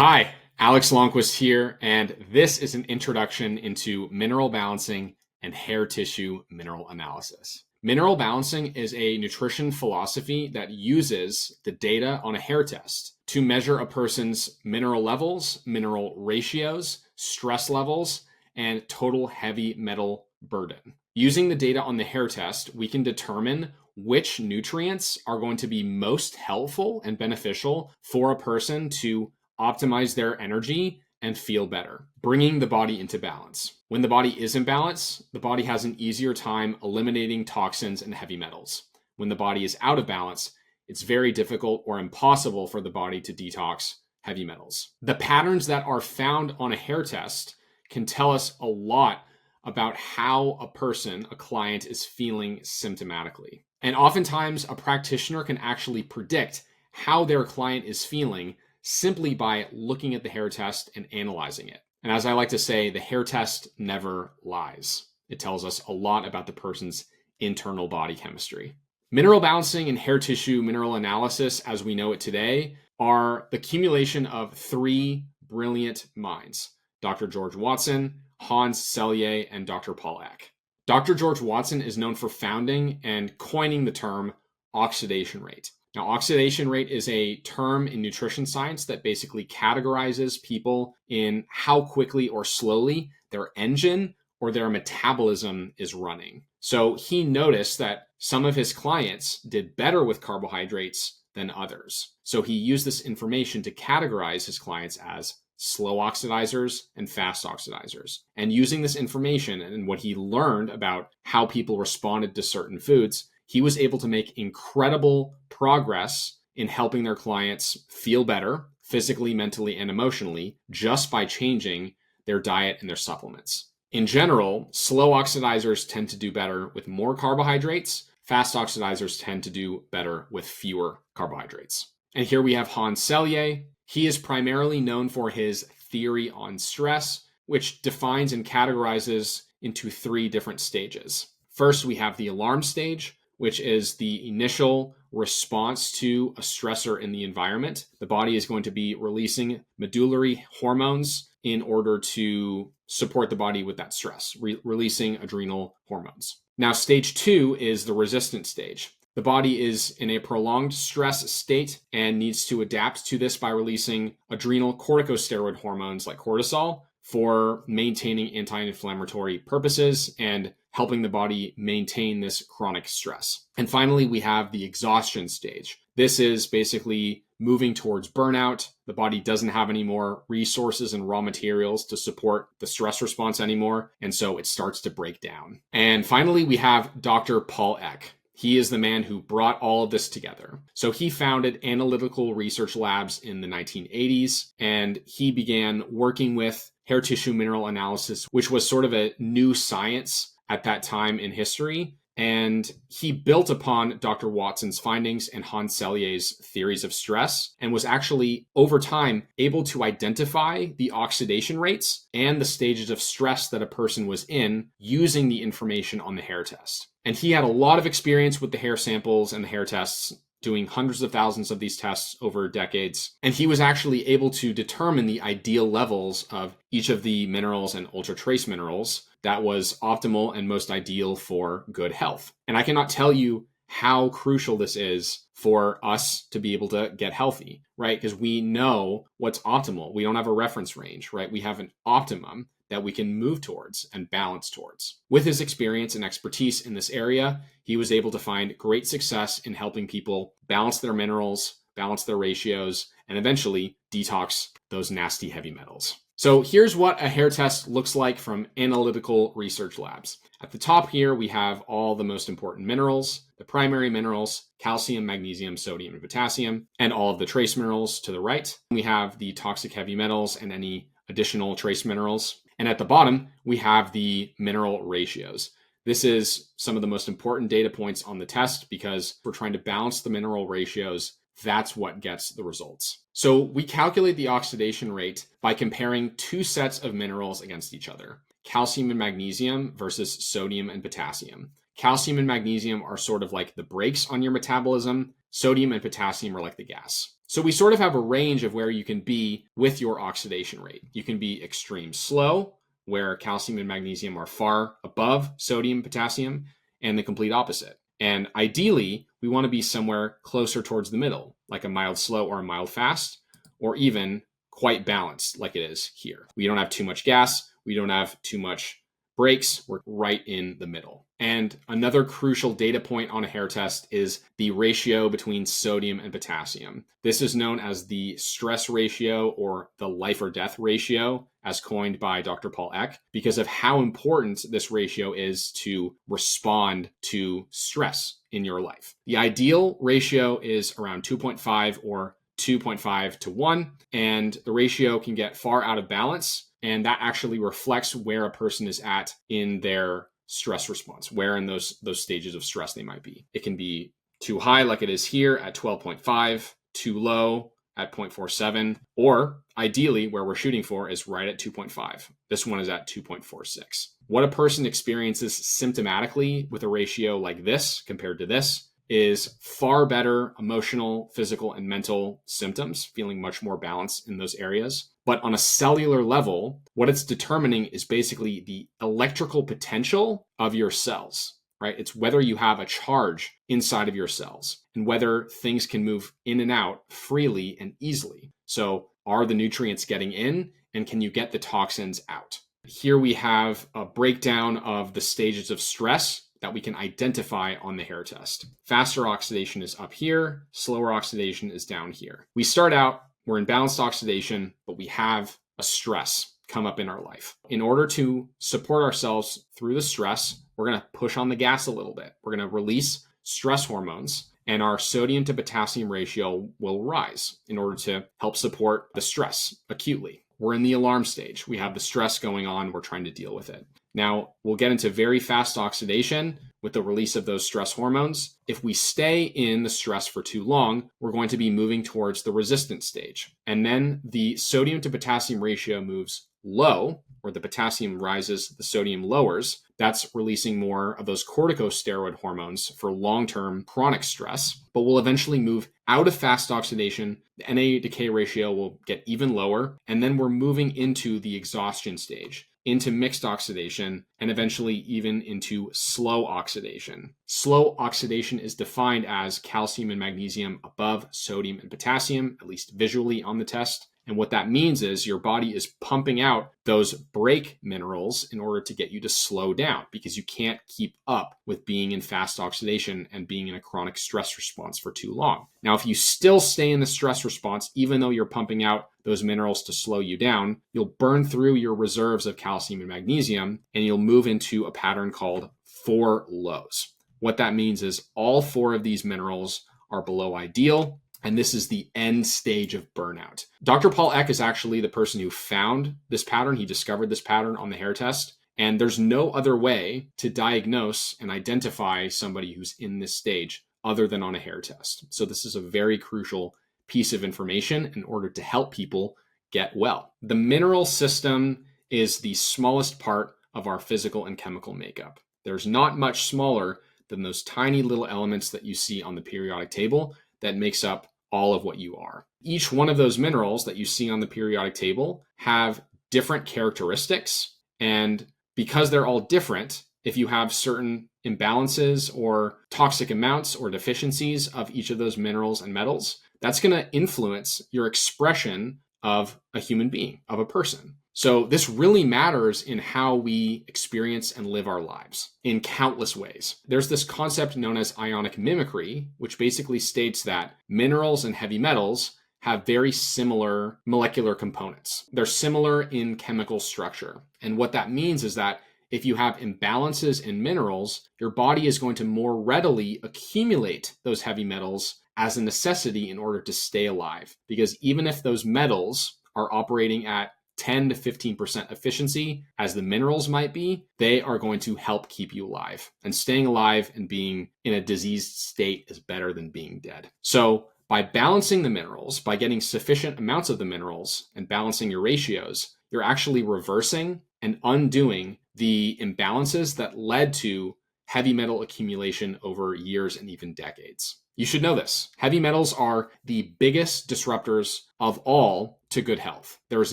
Hi, Alex Lonnquist here, and this is an introduction into mineral balancing and hair tissue mineral analysis. Mineral balancing is a nutrition philosophy that uses the data on a hair test to measure a person's mineral levels, mineral ratios, stress levels, and total heavy metal burden. Using the data on the hair test, we can determine which nutrients are going to be most helpful and beneficial for a person to optimize their energy and feel better, bringing the body into balance. When the body is in balance, the body has an easier time eliminating toxins and heavy metals. When the body is out of balance, it's very difficult or impossible for the body to detox heavy metals. The patterns that are found on a hair test can tell us a lot about how a person, a client, is feeling symptomatically. And oftentimes, a practitioner can actually predict how their client is feeling simply by looking at the hair test and analyzing it. And as I like to say, the hair test never lies. It tells us a lot about the person's internal body chemistry. Mineral balancing and hair tissue mineral analysis, as we know it today, are the accumulation of three brilliant minds: Dr. George Watson, Hans Selye, and Dr. Paul Eck. Dr. George Watson is known for founding and coining the term oxidation rate. Now, oxidation rate is a term in nutrition science that basically categorizes people in how quickly or slowly their engine or their metabolism is running. So he noticed that some of his clients did better with carbohydrates than others. So he used this information to categorize his clients as slow oxidizers and fast oxidizers. And using this information and what he learned about how people responded to certain foods, he was able to make incredible progress in helping their clients feel better physically, mentally, and emotionally just by changing their diet and their supplements. In general, slow oxidizers tend to do better with more carbohydrates. Fast oxidizers tend to do better with fewer carbohydrates. And here we have Hans Selye. He is primarily known for his theory on stress, which defines and categorizes into three different stages. First, we have the alarm stage, which is the initial response to a stressor in the environment. The body is going to be releasing medullary hormones in order to support the body with that stress, releasing adrenal hormones. Now, stage two is the resistance stage. The body is in a prolonged stress state and needs to adapt to this by releasing adrenal corticosteroid hormones like cortisol for maintaining anti-inflammatory purposes and helping the body maintain this chronic stress. And finally, we have the exhaustion stage. This is basically moving towards burnout. The body doesn't have any more resources and raw materials to support the stress response anymore, and so it starts to break down. And finally, we have Dr. Paul Eck. He is the man who brought all of this together. So he founded analytical research labs in the 1980s, and he began working with hair tissue mineral analysis, which was sort of a new science at that time in history. And he built upon Dr. Watson's findings and Hans Selye's theories of stress and was actually, over time, able to identify the oxidation rates and the stages of stress that a person was in using the information on the hair test. And he had a lot of experience with the hair samples and the hair tests, doing hundreds of thousands of these tests over decades. And he was actually able to determine the ideal levels of each of the minerals and ultra trace minerals that was optimal and most ideal for good health. And I cannot tell you how crucial this is for us to be able to get healthy, right? Because we know what's optimal. We don't have a reference range, right? We have an optimum that we can move towards and balance towards. With his experience and expertise in this area, he was able to find great success in helping people balance their minerals, balance their ratios, and eventually detox those nasty heavy metals. So here's what a hair test looks like from analytical research labs. At the top here, we have all the most important minerals, the primary minerals: calcium, magnesium, sodium, and potassium, and all of the trace minerals to the right. We have the toxic heavy metals and any additional trace minerals. And at the bottom, we have the mineral ratios. This is some of the most important data points on the test because we're trying to balance the mineral ratios. That's what gets the results. So we calculate the oxidation rate by comparing two sets of minerals against each other: calcium and magnesium versus sodium and potassium. Calcium and magnesium are sort of like the brakes on your metabolism. Sodium and potassium are like the gas. So we sort of have a range of where you can be with your oxidation rate. You can be extreme slow, where calcium and magnesium are far above sodium and potassium, and the complete opposite. And ideally, we want to be somewhere closer towards the middle, like a mild slow or a mild fast, or even quite balanced like it is here. We don't have too much gas. We don't have too much breaks. We're right in the middle. And another crucial data point on a hair test is the ratio between sodium and potassium. This is known as the stress ratio or the life or death ratio, as coined by Dr. Paul Eck, because of how important this ratio is to respond to stress in your life. The ideal ratio is around 2.5 or 2.5 to 1, and the ratio can get far out of balance. And that actually reflects where a person is at in their stress response, where in those stages of stress they might be. It can be too high, like it is here at 12.5, too low at 0.47, or ideally where we're shooting for is right at 2.5. This one is at 2.46. What a person experiences symptomatically with a ratio like this compared to this is far better emotional, physical, and mental symptoms, feeling much more balanced in those areas. But on a cellular level, what it's determining is basically the electrical potential of your cells, right? It's whether you have a charge inside of your cells and whether things can move in and out freely and easily. So are the nutrients getting in, and can you get the toxins out? Here we have a breakdown of the stages of stress that we can identify on the hair test. Faster oxidation is up here, slower oxidation is down here. We start out, we're in balanced oxidation, but we have a stress come up in our life. In order to support ourselves through the stress, we're going to push on the gas a little bit. We're going to release stress hormones, and our sodium to potassium ratio will rise in order to help support the stress acutely. We're in the alarm stage. We have the stress going on. We're trying to deal with it. Now, we'll get into very fast oxidation with the release of those stress hormones. If we stay in the stress for too long, we're going to be moving towards the resistance stage. And then the sodium to potassium ratio moves low, where the potassium rises, the sodium lowers. That's releasing more of those corticosteroid hormones for long-term chronic stress, but we'll eventually move out of fast oxidation. The NA decay ratio will get even lower, and then we're moving into the exhaustion stage, into mixed oxidation, and eventually even into slow oxidation. Slow oxidation is defined as calcium and magnesium above sodium and potassium, at least visually on the test. And what that means is your body is pumping out those brake minerals in order to get you to slow down, because you can't keep up with being in fast oxidation and being in a chronic stress response for too long. Now, if you still stay in the stress response, even though you're pumping out those minerals to slow you down, you'll burn through your reserves of calcium and magnesium, and you'll move into a pattern called 4 lows. What that means is all 4 of these minerals are below ideal, and this is the end stage of burnout. Dr. Paul Eck is actually the person who found this pattern. He discovered this pattern on the hair test. And there's no other way to diagnose and identify somebody who's in this stage other than on a hair test. So this is a very crucial piece of information in order to help people get well. The mineral system is the smallest part of our physical and chemical makeup. There's not much smaller than those tiny little elements that you see on the periodic table that makes up all of what you are. Each one of those minerals that you see on the periodic table have different characteristics. And because they're all different, if you have certain imbalances or toxic amounts or deficiencies of each of those minerals and metals, that's going to influence your expression of a human being, of a person. So this really matters in how we experience and live our lives in countless ways. There's this concept known as ionic mimicry, which basically states that minerals and heavy metals have very similar molecular components. They're similar in chemical structure. And what that means is that if you have imbalances in minerals, your body is going to more readily accumulate those heavy metals as a necessity in order to stay alive. Because even if those metals are operating at 10 to 15% efficiency, as the minerals might be, they are going to help keep you alive. And staying alive and being in a diseased state is better than being dead. So by balancing the minerals, by getting sufficient amounts of the minerals and balancing your ratios, you're actually reversing and undoing the imbalances that led to heavy metal accumulation over years and even decades. You should know this. Heavy metals are the biggest disruptors of all to good health. There is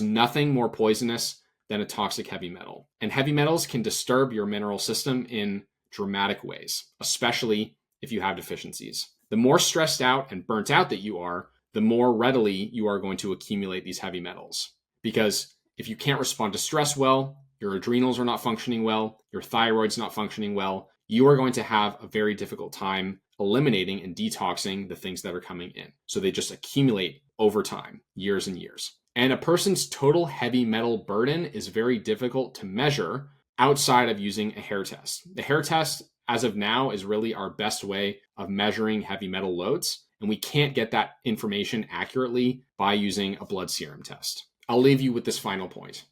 nothing more poisonous than a toxic heavy metal. And heavy metals can disturb your mineral system in dramatic ways, especially if you have deficiencies. The more stressed out and burnt out that you are, the more readily you are going to accumulate these heavy metals. Because if you can't respond to stress well, your adrenals are not functioning well, your thyroid's not functioning well, you are going to have a very difficult time eliminating and detoxing the things that are coming in. So they just accumulate over time, years and years. And a person's total heavy metal burden is very difficult to measure outside of using a hair test. The hair test, as of now, is really our best way of measuring heavy metal loads. And we can't get that information accurately by using a blood serum test. I'll leave you with this final point.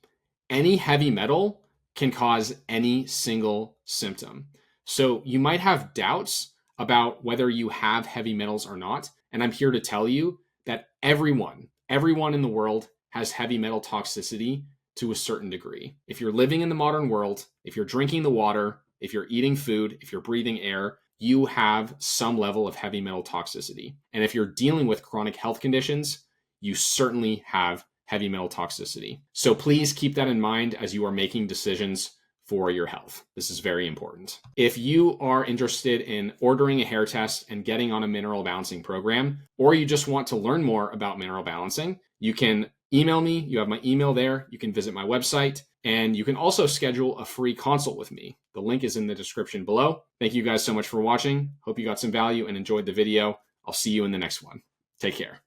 Any heavy metal can cause any single symptom. So you might have doubts about whether you have heavy metals or not. And I'm here to tell you that everyone in the world has heavy metal toxicity to a certain degree. If you're living in the modern world, if you're drinking the water, if you're eating food, if you're breathing air, you have some level of heavy metal toxicity. And if you're dealing with chronic health conditions, you certainly have heavy metal toxicity. So please keep that in mind as you are making decisions for your health. This is very important. If you are interested in ordering a hair test and getting on a mineral balancing program, or you just want to learn more about mineral balancing, you can email me. You have my email there. You can visit my website, and you can also schedule a free consult with me. The link is in the description below. Thank you guys so much for watching. Hope you got some value and enjoyed the video. I'll see you in the next one. Take care.